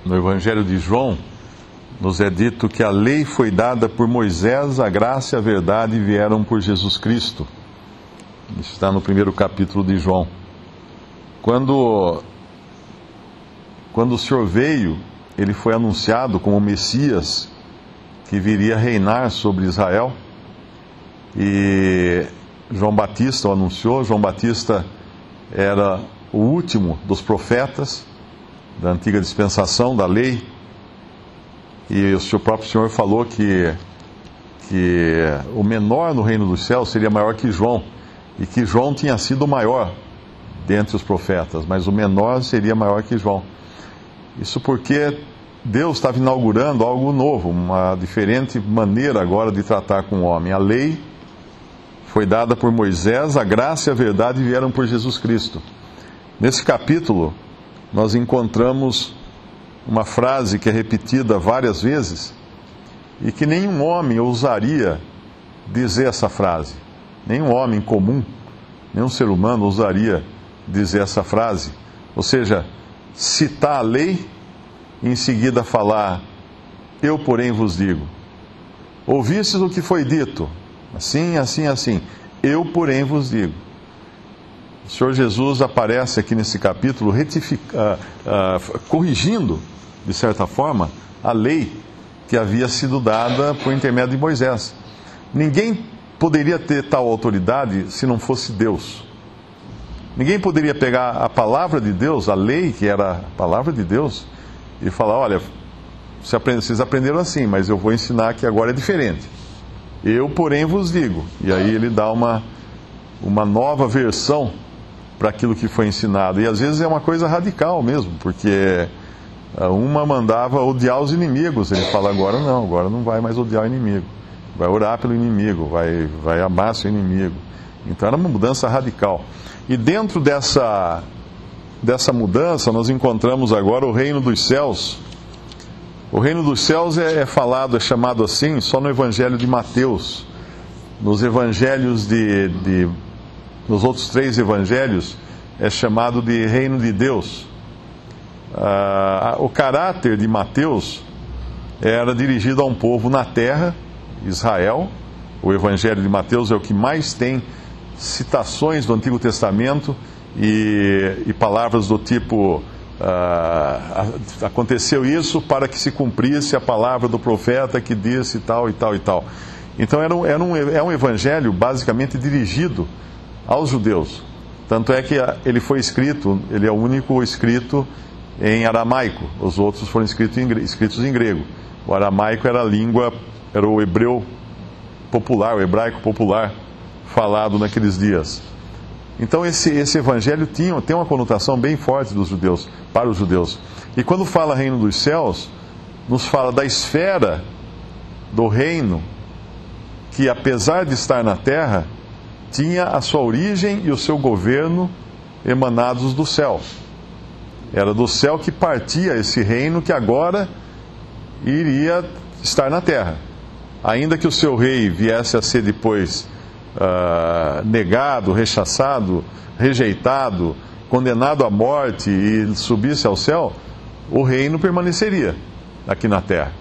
no Evangelho de João, nos é dito que a lei foi dada por Moisés, a graça e a verdade vieram por Jesus Cristo. Isso está no primeiro capítulo de João. Quando o Senhor veio, ele foi anunciado como o Messias que viria reinar sobre Israel. E João Batista o anunciou. João Batista era o último dos profetas da antiga dispensação da lei. E o próprio Senhor falou que o menor no reino dos céus seria maior que João. E que João tinha sido o maior dentre os profetas, mas o menor seria maior que João. Isso porque Deus estava inaugurando algo novo, uma diferente maneira agora de tratar com o homem. A lei foi dada por Moisés, a graça e a verdade vieram por Jesus Cristo. Nesse capítulo, nós encontramos uma frase que é repetida várias vezes e que nenhum homem ousaria dizer essa frase. Nenhum homem comum, nenhum ser humano ousaria dizer essa frase. Ou seja, citar a lei e em seguida falar: eu, porém, vos digo. Ouvistes o que foi dito, assim, assim, assim. Eu, porém, vos digo. O Senhor Jesus aparece aqui nesse capítulo corrigindo, de certa forma, a lei que havia sido dada por intermédio de Moisés. Ninguém poderia ter tal autoridade se não fosse Deus. Ninguém poderia pegar a palavra de Deus, a lei, que era a palavra de Deus, e falar: olha, vocês aprenderam assim, mas eu vou ensinar que agora é diferente. Eu, porém, vos digo. E aí ele dá uma nova versão para aquilo que foi ensinado. E às vezes é uma coisa radical mesmo, porque uma mandava odiar os inimigos. Ele fala: agora não vai mais odiar o inimigo. Vai orar pelo inimigo, vai amar seu inimigo. Então era uma mudança radical. E dentro dessa mudança nós encontramos agora o reino dos céus. O reino dos céus é chamado assim só no Evangelho de Mateus. Nos evangelhos nos outros 3 evangelhos é chamado de reino de Deus. O caráter de Mateus era dirigido a um povo na terra, Israel. O Evangelho de Mateus é o que mais tem citações do Antigo Testamento e palavras do tipo: aconteceu isso para que se cumprisse a palavra do profeta que disse tal e tal e tal. Então é um evangelho basicamente dirigido aos judeus. Tanto é que ele é o único escrito em aramaico. Os outros foram escritos em grego. O aramaico era o hebreu popular, o hebraico popular falado naqueles dias. Então esse evangelho tem uma conotação bem forte para os judeus. E quando fala reino dos céus, nos fala da esfera do reino que, apesar de estar na terra, tinha a sua origem e o seu governo emanados do céu. Era do céu que partia esse reino que agora iria estar na terra. Ainda que o seu rei viesse a ser depois negado, rechaçado, rejeitado, condenado à morte e subisse ao céu, o reino permaneceria aqui na terra.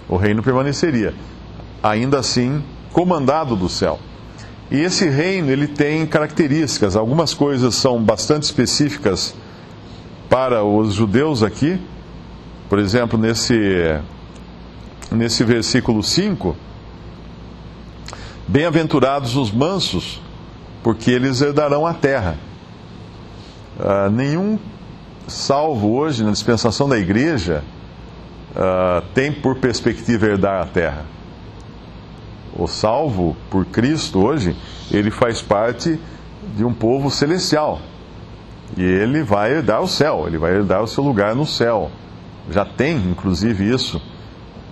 O reino permaneceria, ainda assim, comandado do céu. E esse reino, ele tem características. Algumas coisas são bastante específicas para os judeus aqui. Por exemplo, nesse versículo 5, bem-aventurados os mansos, porque eles herdarão a terra. Nenhum salvo hoje, na dispensação da igreja, tem por perspectiva herdar a terra. O salvo por Cristo hoje, ele faz parte de um povo celestial. E ele vai herdar o céu, ele vai herdar o seu lugar no céu. Já tem, inclusive, isso.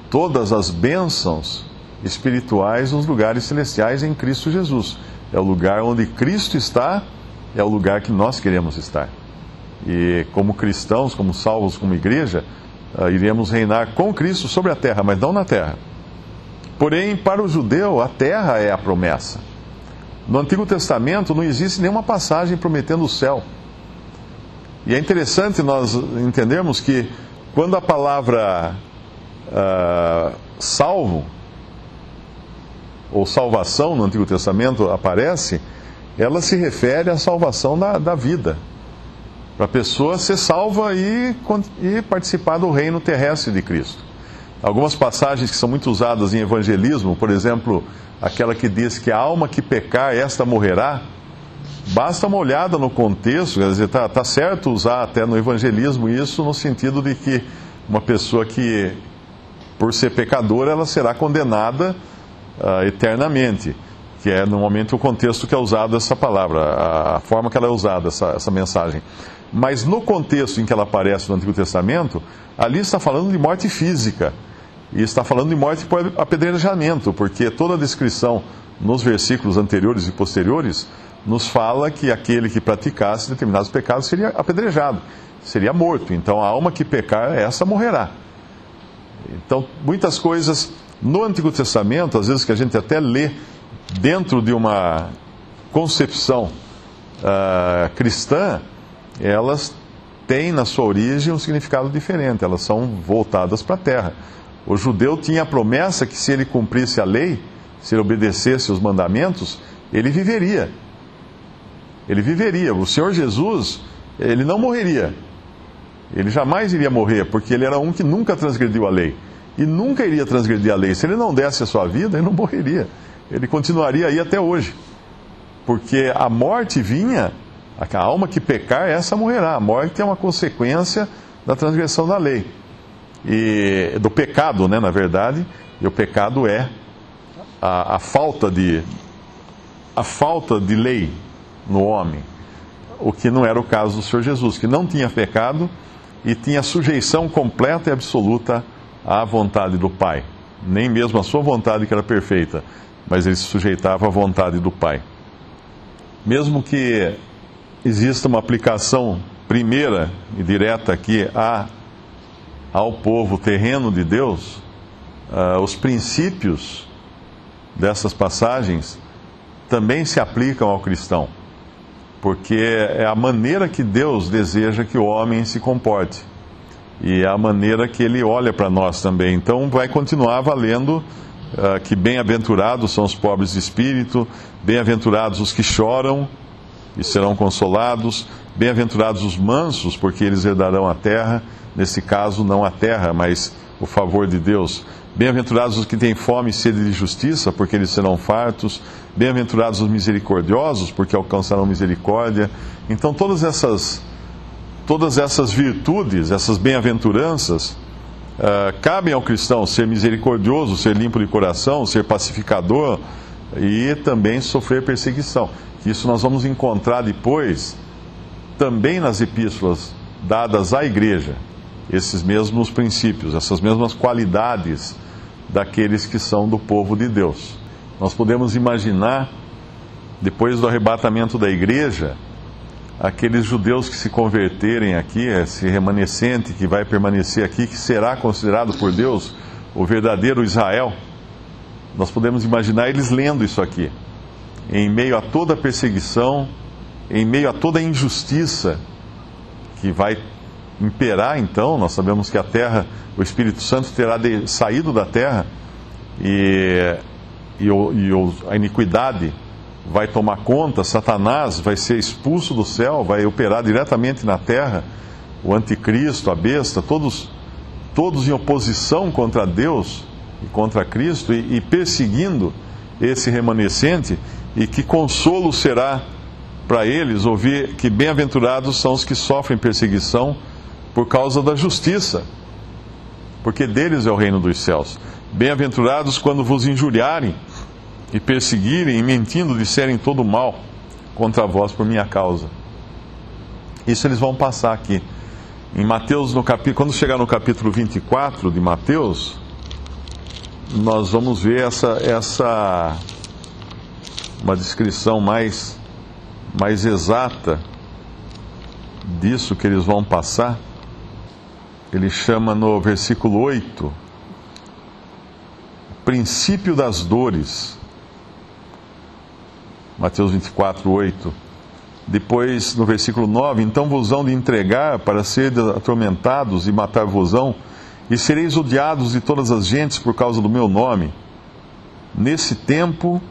Todas as bênçãos espirituais nos lugares celestiais em Cristo Jesus. É o lugar onde Cristo está, é o lugar que nós queremos estar. E como cristãos, como salvos, como igreja, iremos reinar com Cristo sobre a terra, mas não na terra. Porém, para o judeu, a terra é a promessa. No Antigo Testamento não existe nenhuma passagem prometendo o céu. E é interessante nós entendermos que quando a palavra salvo, ou salvação no Antigo Testamento aparece, ela se refere à salvação da vida. Para a pessoa ser salva e participar do reino terrestre de Cristo. Algumas passagens que são muito usadas em evangelismo, por exemplo, aquela que diz que a alma que pecar, esta morrerá. Basta uma olhada no contexto, quer dizer, está certo usar até no evangelismo isso, no sentido de que uma pessoa que, por ser pecadora, ela será condenada eternamente, que é normalmente o contexto que é usado essa palavra, a forma que ela é usada, essa mensagem. Mas no contexto em que ela aparece no Antigo Testamento, ali está falando de morte física, e está falando de morte por apedrejamento, porque toda a descrição nos versículos anteriores e posteriores nos fala que aquele que praticasse determinados pecados seria apedrejado, seria morto. Então a alma que pecar, essa morrerá. Então muitas coisas no Antigo Testamento, às vezes que a gente até lê dentro de uma concepção cristã, elas têm na sua origem um significado diferente, elas são voltadas para a terra. O judeu tinha a promessa que se ele cumprisse a lei, se ele obedecesse os mandamentos, ele viveria. Ele viveria. O Senhor Jesus, ele não morreria. Ele jamais iria morrer, porque ele era um que nunca transgrediu a lei. E nunca iria transgredir a lei. Se ele não desse a sua vida, ele não morreria. Ele continuaria aí até hoje. Porque a morte vinha, a alma que pecar, essa morrerá. A morte é uma consequência da transgressão da lei. E do pecado, né, na verdade. E o pecado é a falta de lei no homem. O que não era o caso do Senhor Jesus, que não tinha pecado e tinha sujeição completa e absoluta à vontade do Pai. Nem mesmo a sua vontade, que era perfeita, mas ele se sujeitava à vontade do Pai. Mesmo que exista uma aplicação primeira e direta aqui ao povo terreno de Deus, os princípios dessas passagens também se aplicam ao cristão, porque é a maneira que Deus deseja que o homem se comporte e é a maneira que ele olha para nós também. Então vai continuar valendo que bem-aventurados são os pobres de espírito, bem-aventurados os que choram e serão consolados, bem-aventurados os mansos, porque eles herdarão a terra. Nesse caso, não a terra, mas o favor de Deus. Bem-aventurados os que têm fome e sede de justiça, porque eles serão fartos. Bem-aventurados os misericordiosos, porque alcançarão misericórdia. Então, todas essas virtudes, essas bem-aventuranças, cabem ao cristão ser misericordioso, ser limpo de coração, ser pacificador e também sofrer perseguição. Isso nós vamos encontrar depois também nas epístolas dadas à igreja. Esses mesmos princípios, essas mesmas qualidades daqueles que são do povo de Deus. Nós podemos imaginar, depois do arrebatamento da igreja, aqueles judeus que se converterem aqui, esse remanescente que vai permanecer aqui, que será considerado por Deus o verdadeiro Israel. Nós podemos imaginar eles lendo isso aqui, em meio a toda a perseguição, em meio a toda a injustiça que vai imperar. Então, nós sabemos que a terra, o Espírito Santo terá saído da terra e a iniquidade vai tomar conta, Satanás vai ser expulso do céu, vai operar diretamente na terra, o anticristo, a besta, todos em oposição contra Deus e contra Cristo e perseguindo esse remanescente. E que consolo será para eles ouvir que bem-aventurados são os que sofrem perseguição por causa da justiça, porque deles é o reino dos céus. Bem-aventurados quando vos injuriarem e perseguirem e mentindo disserem todo mal contra vós por minha causa. Isso eles vão passar aqui. Em Mateus, quando chegar no capítulo 24 de Mateus, nós vamos ver uma descrição mais exata disso que eles vão passar. Ele chama no versículo 8, princípio das dores. Mateus 24, 8. Depois, no versículo 9, então vos hão de entregar para serdes atormentados e matar-vos-ão, e sereis odiados de todas as gentes por causa do meu nome. Nesse tempo,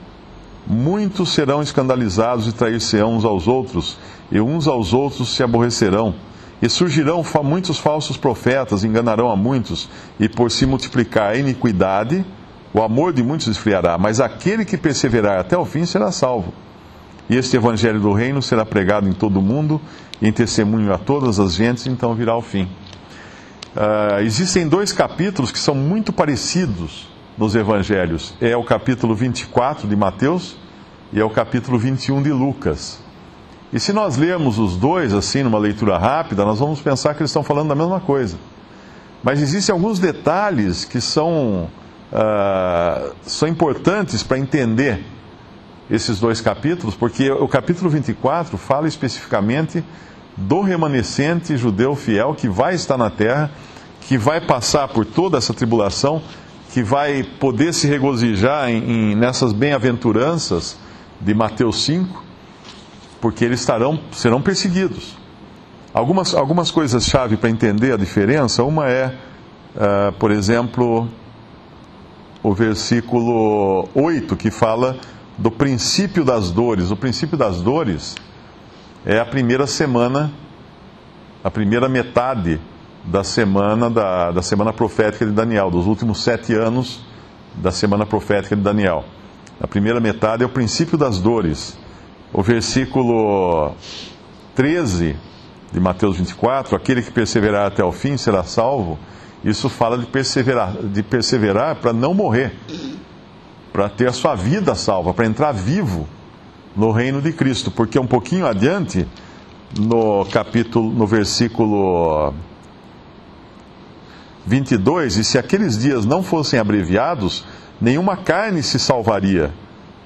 muitos serão escandalizados e trair-se-ão uns aos outros, e uns aos outros se aborrecerão. E surgirão muitos falsos profetas, enganarão a muitos, e por se multiplicar a iniquidade, o amor de muitos esfriará. Mas aquele que perseverar até o fim será salvo. E este evangelho do reino será pregado em todo o mundo, e em testemunho a todas as gentes, então virá o fim. Existem 2 capítulos que são muito parecidos nos evangelhos. É o capítulo 24 de Mateus e é o capítulo 21 de Lucas. E se nós lermos os dois, assim, numa leitura rápida, nós vamos pensar que eles estão falando da mesma coisa. Mas existem alguns detalhes que são importantes para entender esses 2 capítulos, porque o capítulo 24 fala especificamente do remanescente judeu fiel que vai estar na terra, que vai passar por toda essa tribulação, que vai poder se regozijar nessas bem-aventuranças de Mateus 5, porque eles serão perseguidos. Algumas coisas-chave para entender a diferença, uma é, por exemplo, o versículo 8, que fala do princípio das dores. O princípio das dores é a primeira semana, a primeira metade da semana profética de Daniel, dos últimos 7 anos da semana profética de Daniel. A primeira metade é o princípio das dores. O versículo 13 de Mateus 24, aquele que perseverar até o fim será salvo. Isso fala de perseverar para não morrer, para ter a sua vida salva, para entrar vivo no reino de Cristo. Porque um pouquinho adiante, no versículo 22, e se aqueles dias não fossem abreviados, nenhuma carne se salvaria,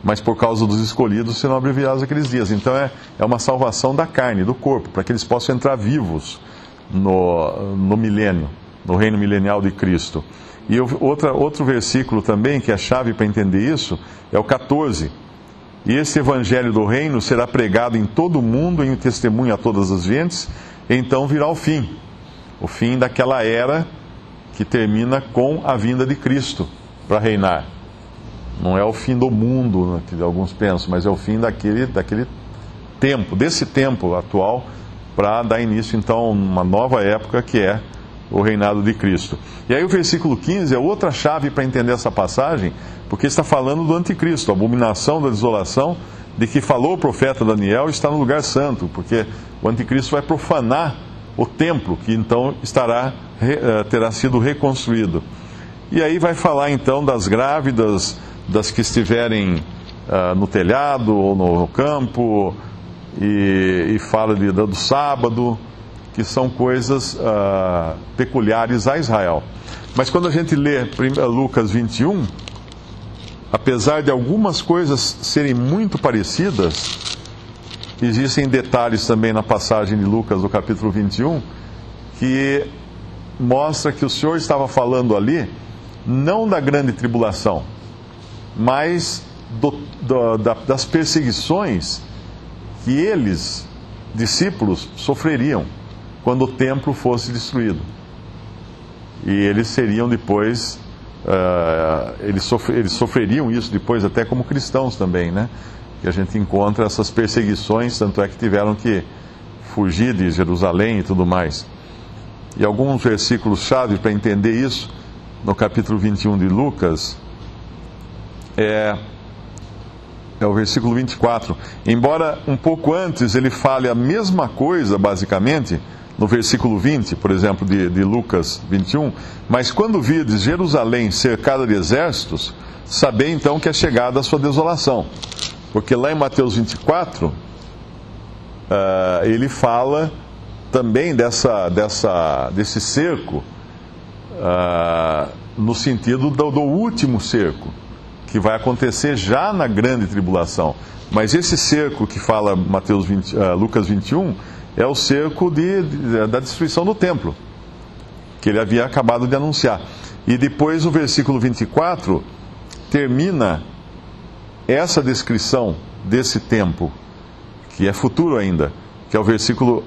mas por causa dos escolhidos serão abreviados aqueles dias. Então é uma salvação da carne, do corpo, para que eles possam entrar vivos no milênio, no reino milenial de Cristo. E outro versículo também, que é a chave para entender isso, é o 14. E esse evangelho do reino será pregado em todo o mundo, em testemunho a todas as gentes, então virá o fim daquela era que termina com a vinda de Cristo para reinar. Não é o fim do mundo, que alguns pensam, mas é o fim daquele tempo, desse tempo atual, para dar início então a uma nova época que é o reinado de Cristo. E aí o versículo 15 é outra chave para entender essa passagem, porque está falando do anticristo, a abominação da desolação, de que falou o profeta Daniel, está no lugar santo, porque o anticristo vai profanar o templo, que então terá sido reconstruído. E aí vai falar então das grávidas, das que estiverem no telhado ou no campo, e fala do sábado, que são coisas peculiares a Israel. Mas quando a gente lê Lucas 21, apesar de algumas coisas serem muito parecidas, existem detalhes também na passagem de Lucas, do capítulo 21, que mostra que o Senhor estava falando ali, não da grande tribulação, mas das perseguições que eles, discípulos, sofreriam quando o templo fosse destruído. E eles seriam depois, eles sofreriam isso depois até como cristãos também, né? E a gente encontra essas perseguições, tanto é que tiveram que fugir de Jerusalém e tudo mais. E alguns versículos-chave para entender isso, no capítulo 21 de Lucas, é o versículo 24. Embora um pouco antes ele fale a mesma coisa, basicamente, no versículo 20, por exemplo, de Lucas 21, mas quando virdes Jerusalém cercada de exércitos, sabei então que é chegada a sua desolação. Porque lá em Mateus 24, ele fala também desse cerco, no sentido do último cerco, que vai acontecer já na grande tribulação. Mas esse cerco que fala Lucas 21 é o cerco da destruição do templo, que ele havia acabado de anunciar. E depois o versículo 24 termina essa descrição desse tempo que é futuro ainda, que é o versículo,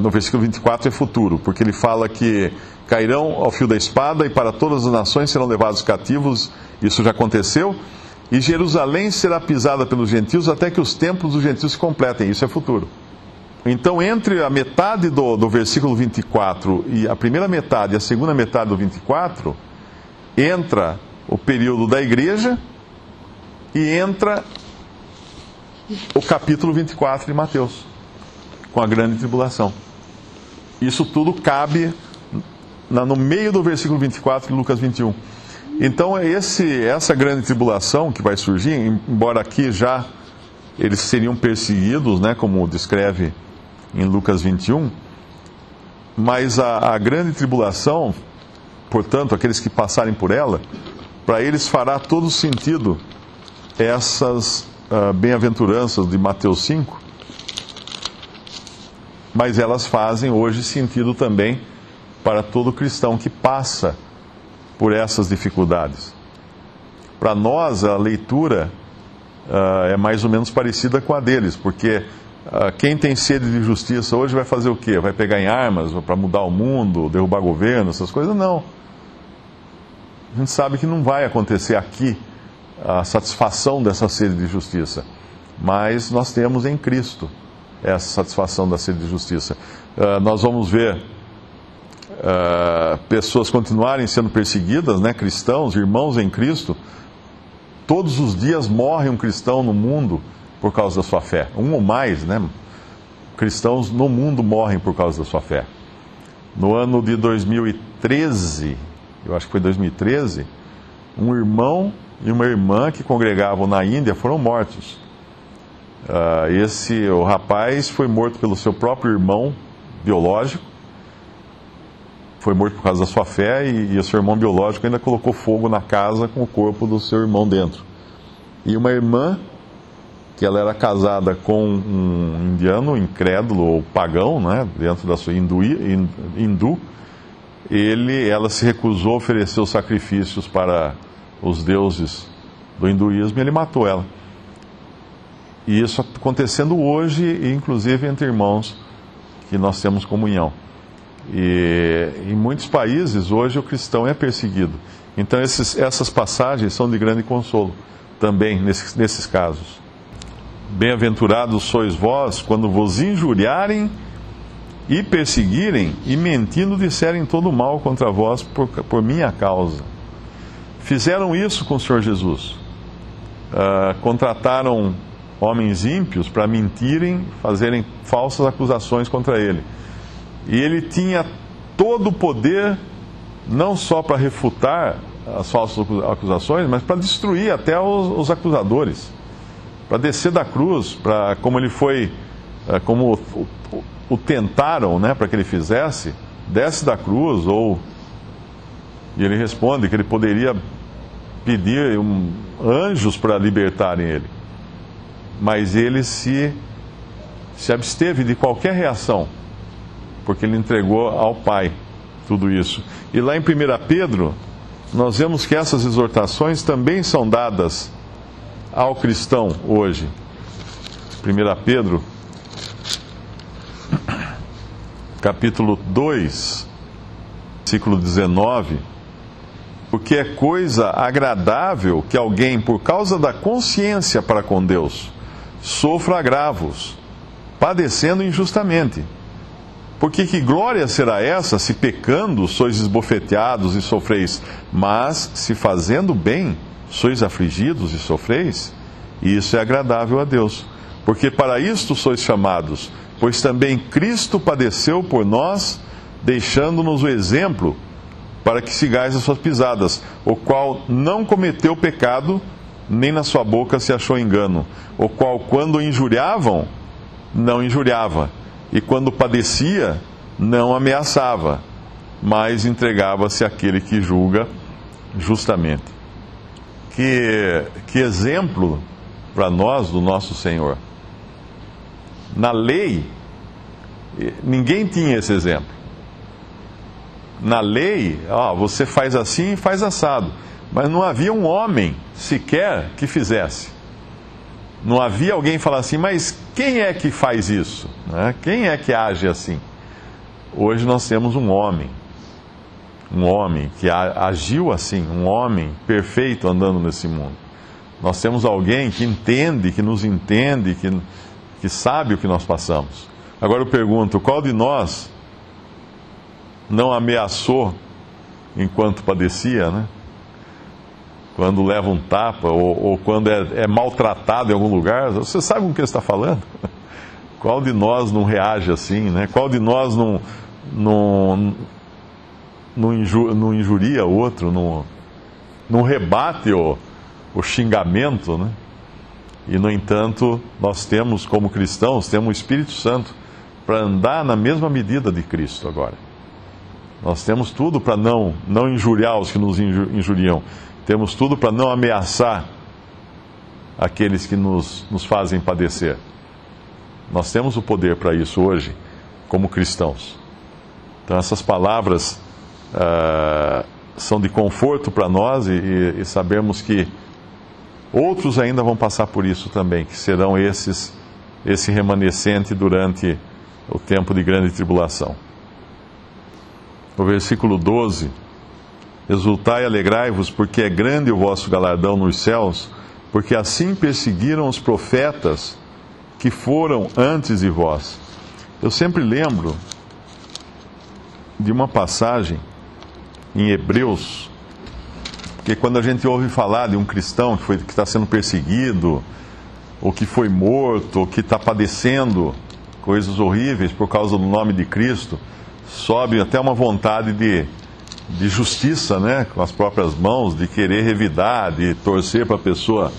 no versículo 24 é futuro, porque ele fala que cairão ao fio da espada e para todas as nações serão levados cativos, isso já aconteceu, e Jerusalém será pisada pelos gentios até que os templos dos gentios se completem, isso é futuro. Então, entre a metade do versículo 24 e a primeira metade e a segunda metade do 24, entra o período da igreja e entra o capítulo 24 de Mateus, com a grande tribulação. Isso tudo cabe no meio do versículo 24 de Lucas 21. Então, essa grande tribulação que vai surgir, embora aqui já eles seriam perseguidos, né, como descreve em Lucas 21, mas a grande tribulação, portanto, aqueles que passarem por ela, para eles fará todo sentido essas bem-aventuranças de Mateus 5, mas elas fazem hoje sentido também para todo cristão que passa por essas dificuldades. Para nós, a leitura é mais ou menos parecida com a deles, porque quem tem sede de justiça hoje vai fazer o quê? Vai pegar em armas para mudar o mundo, derrubar governo, essas coisas? Não. A gente sabe que não vai acontecer aqui a satisfação dessa sede de justiça, mas nós temos em Cristo essa satisfação da sede de justiça. Nós vamos ver pessoas continuarem sendo perseguidas, né? Cristãos, irmãos em Cristo. Todos os dias morre um cristão no mundo por causa da sua fé. Um ou mais, né? Cristãos no mundo morrem por causa da sua fé. No ano de 2013, eu acho que foi 2013, um irmão e uma irmã que congregavam na Índia foram mortos. O rapaz foi morto pelo seu próprio irmão biológico, foi morto por causa da sua fé, e o seu irmão biológico ainda colocou fogo na casa com o corpo do seu irmão dentro. E uma irmã, que ela era casada com um indiano incrédulo ou pagão, né, dentro da sua hindu, ela se recusou a oferecer os sacrifícios para os deuses do hinduísmo e ele matou ela. E isso acontecendo hoje, inclusive entre irmãos que nós temos comunhão. E em muitos países hoje o cristão é perseguido. Então essas passagens são de grande consolo também nesses casos. Bem-aventurados sois vós quando vos injuriarem e perseguirem e mentindo disserem todo mal contra vós por minha causa. Fizeram isso com o Senhor Jesus. Contrataram homens ímpios para mentirem, fazerem falsas acusações contra ele. E ele tinha todo o poder, não só para refutar as falsas acusações, mas para destruir até os acusadores, para descer da cruz, como ele foi, como o tentaram, né, para que ele fizesse, desce da cruz, e ele responde que ele poderia pedir anjos para libertarem ele. Mas ele se absteve de qualquer reação, porque ele entregou ao Pai tudo isso. E lá em 1 Pedro, nós vemos que essas exortações também são dadas ao cristão hoje. 1 Pedro, capítulo 2, versículo 19. Porque é coisa agradável que alguém, por causa da consciência para com Deus, sofra agravos, padecendo injustamente. Porque que glória será essa, se pecando sois esbofeteados e sofreis, mas se fazendo bem sois afligidos e sofreis? E isso é agradável a Deus. Porque para isto sois chamados, pois também Cristo padeceu por nós, deixando-nos o exemplo, para que sigais as suas pisadas, o qual não cometeu pecado, nem na sua boca se achou engano, o qual, quando o injuriavam, não injuriava, e quando padecia, não ameaçava, mas entregava-se àquele que julga justamente. Que exemplo para nós do nosso Senhor. Na lei, ninguém tinha esse exemplo. Na lei, você faz assim e faz assado. Mas não havia um homem sequer que fizesse. Não havia alguém falar assim, mas quem é que faz isso? Né? Quem é que age assim? Hoje nós temos um homem que agiu assim, um homem perfeito andando nesse mundo. Nós temos alguém que entende, que nos entende, que sabe o que nós passamos. Agora eu pergunto, qual de nós não ameaçou enquanto padecia, né? Quando leva um tapa ou quando é maltratado em algum lugar, você sabe com o que ele está falando? Qual de nós não reage assim, né? Qual de nós não injuria o outro, não rebate o xingamento, né? E, no entanto, nós temos, como cristãos, temos o Espírito Santo para andar na mesma medida de Cristo agora. Nós temos tudo para não injuriar os que nos injuriam. Temos tudo para não ameaçar aqueles que nos fazem padecer. Nós temos o poder para isso hoje, como cristãos. Então, essas palavras são de conforto para nós e sabemos que outros ainda vão passar por isso também, que serão esse remanescente durante o tempo de grande tribulação. No versículo 12, exultai e alegrai-vos, porque é grande o vosso galardão nos céus, porque assim perseguiram os profetas que foram antes de vós. Eu sempre lembro de uma passagem em Hebreus, porque quando a gente ouve falar de um cristão que está sendo perseguido, ou que foi morto, ou que está padecendo coisas horríveis por causa do nome de Cristo, sobe até uma vontade de justiça, né, com as próprias mãos, de querer revidar, de torcer para a pessoa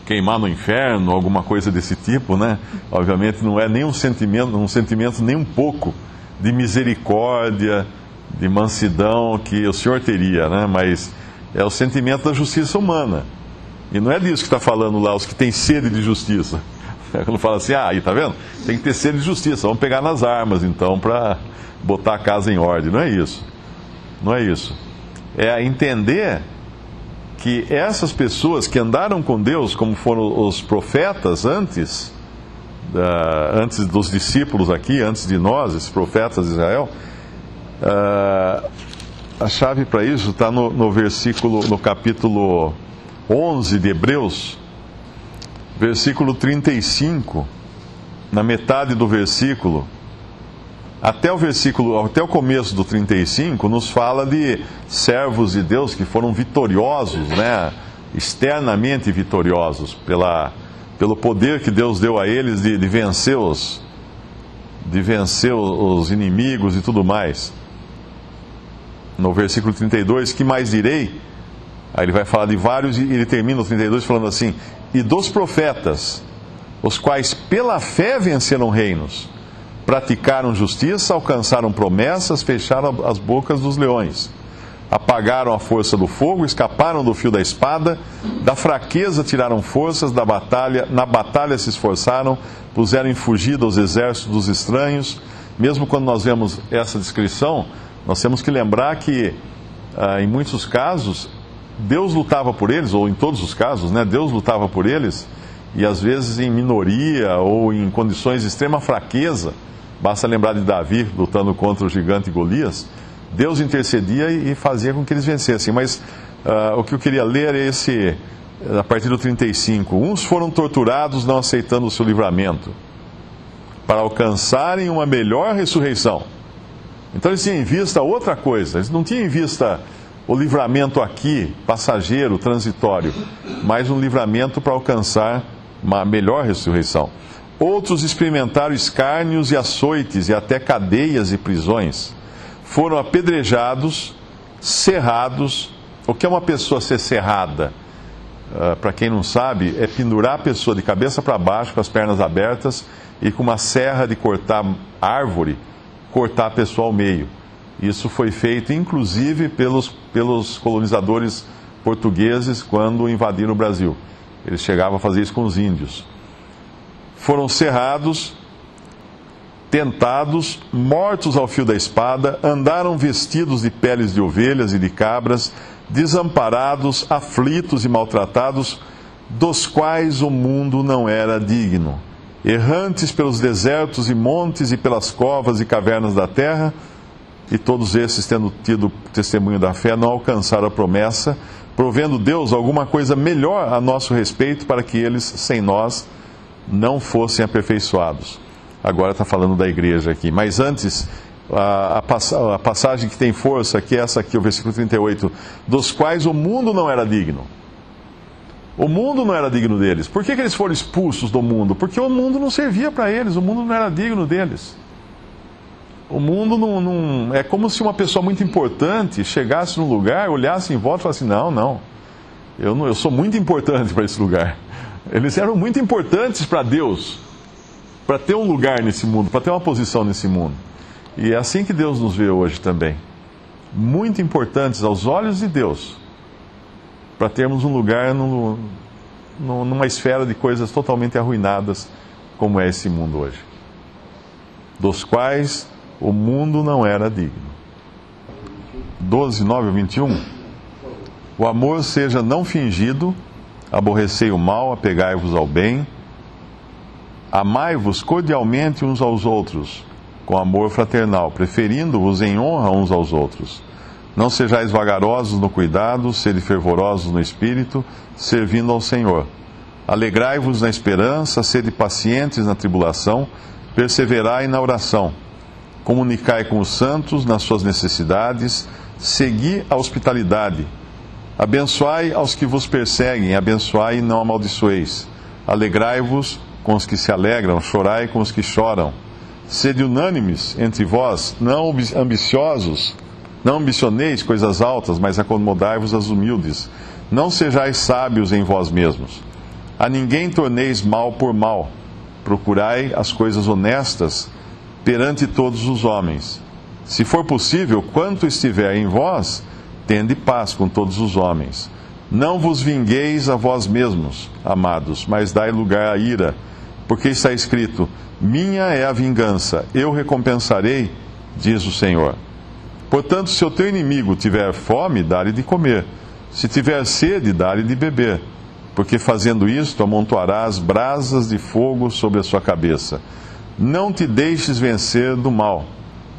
queimar no inferno, alguma coisa desse tipo, né? Obviamente não é nem um sentimento nem um pouco de misericórdia, de mansidão que o Senhor teria, né? Mas é o sentimento da justiça humana. E não é disso que está falando lá, os que têm sede de justiça. Quando fala assim, aí tá vendo? Tem que ter sede de justiça, vamos pegar nas armas então para botar a casa em ordem. Não é isso. Não é isso. É entender que essas pessoas que andaram com Deus, como foram os profetas antes dos discípulos aqui, antes de nós, esses profetas de Israel, a chave para isso está no capítulo 11 de Hebreus, versículo 35, na metade do versículo, até o começo do 35, nos fala de servos de Deus que foram vitoriosos, né? Externamente vitoriosos, pelo poder que Deus deu a eles de vencer os inimigos e tudo mais. No versículo 32, que mais direi? Aí ele vai falar de vários e ele termina o 32 falando assim: e dos profetas, os quais pela fé venceram reinos, praticaram justiça, alcançaram promessas, fecharam as bocas dos leões, apagaram a força do fogo, escaparam do fio da espada, da fraqueza tiraram forças, na batalha se esforçaram, puseram em fugida os exércitos dos estranhos. Mesmo quando nós vemos essa descrição, nós temos que lembrar que, em muitos casos, Deus lutava por eles, ou em todos os casos, né, Deus lutava por eles, e às vezes em minoria ou em condições de extrema fraqueza. Basta lembrar de Davi lutando contra o gigante Golias. Deus intercedia e fazia com que eles vencessem. Mas o que eu queria ler é a partir do 35. Uns foram torturados não aceitando o seu livramento, para alcançarem uma melhor ressurreição. Então eles tinham em vista outra coisa. Eles não tinham em vista o livramento aqui, passageiro, transitório, mas um livramento para alcançar uma melhor ressurreição. Outros experimentaram escárnios e açoites e até cadeias e prisões. Foram apedrejados, serrados. O que é uma pessoa ser serrada? Para quem não sabe, é pendurar a pessoa de cabeça para baixo, com as pernas abertas, e com uma serra de cortar árvore, cortar a pessoa ao meio. Isso foi feito, inclusive, pelos colonizadores portugueses quando invadiram o Brasil. Eles chegavam a fazer isso com os índios. Foram serrados, tentados, mortos ao fio da espada, andaram vestidos de peles de ovelhas e de cabras, desamparados, aflitos e maltratados, dos quais o mundo não era digno, errantes pelos desertos e montes e pelas covas e cavernas da terra, e todos esses, tendo tido testemunho da fé, não alcançaram a promessa, provendo Deus alguma coisa melhor a nosso respeito, para que eles, sem nós, não fossem aperfeiçoados. Agora está falando da igreja aqui. Mas antes, a passagem que tem força, que é essa aqui, o versículo 38, dos quais o mundo não era digno. O mundo não era digno deles. Por que eles foram expulsos do mundo? Porque o mundo não servia para eles, o mundo não era digno deles. O mundo não... É como se uma pessoa muito importante chegasse num lugar, olhasse em volta e falasse, não, eu sou muito importante para esse lugar. Eles eram muito importantes para Deus, para ter um lugar nesse mundo, para ter uma posição nesse mundo. E é assim que Deus nos vê hoje também. Muito importantes aos olhos de Deus, para termos um lugar numa esfera de coisas totalmente arruinadas, como é esse mundo hoje. Dos quais o mundo não era digno. 12, 9 ou 21. O amor seja não fingido, aborrecei o mal, apegai-vos ao bem, amai-vos cordialmente uns aos outros, com amor fraternal, preferindo-vos em honra uns aos outros. Não sejais vagarosos no cuidado, sede fervorosos no espírito, servindo ao Senhor. Alegrai-vos na esperança, sede pacientes na tribulação, perseverai na oração. Comunicai com os santos nas suas necessidades, segui a hospitalidade. Abençoai aos que vos perseguem, abençoai e não amaldiçoeis. Alegrai-vos com os que se alegram, chorai com os que choram. Sede unânimes entre vós, não ambiciosos, não ambicioneis coisas altas, mas acomodai-vos às humildes. Não sejais sábios em vós mesmos. A ninguém torneis mal por mal. Procurai as coisas honestas perante todos os homens. Se for possível, quanto estiver em vós, tende paz com todos os homens. Não vos vingueis a vós mesmos, amados, mas dai lugar à ira, porque está escrito, minha é a vingança, eu recompensarei, diz o Senhor. Portanto, se o teu inimigo tiver fome, dá-lhe de comer. Se tiver sede, dá-lhe de beber. Porque fazendo isto, amontoarás brasas de fogo sobre a sua cabeça. Não te deixes vencer do mal,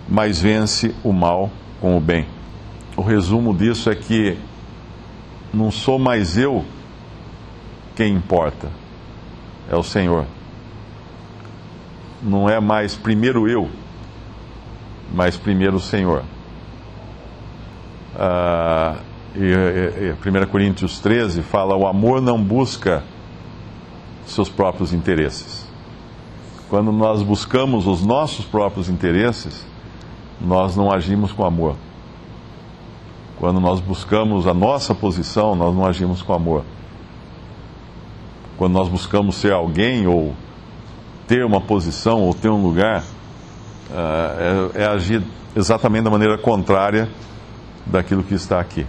mas vence o mal com o bem. O resumo disso é que não sou mais eu quem importa, é o Senhor. Não é mais primeiro eu, mas primeiro o Senhor. E 1 Coríntios 13 fala, o amor não busca seus próprios interesses. Quando nós buscamos os nossos próprios interesses, nós não agimos com amor. Quando nós buscamos a nossa posição, nós não agimos com amor. Quando nós buscamos ser alguém, ou ter uma posição, ou ter um lugar, é agir exatamente da maneira contrária daquilo que está aqui.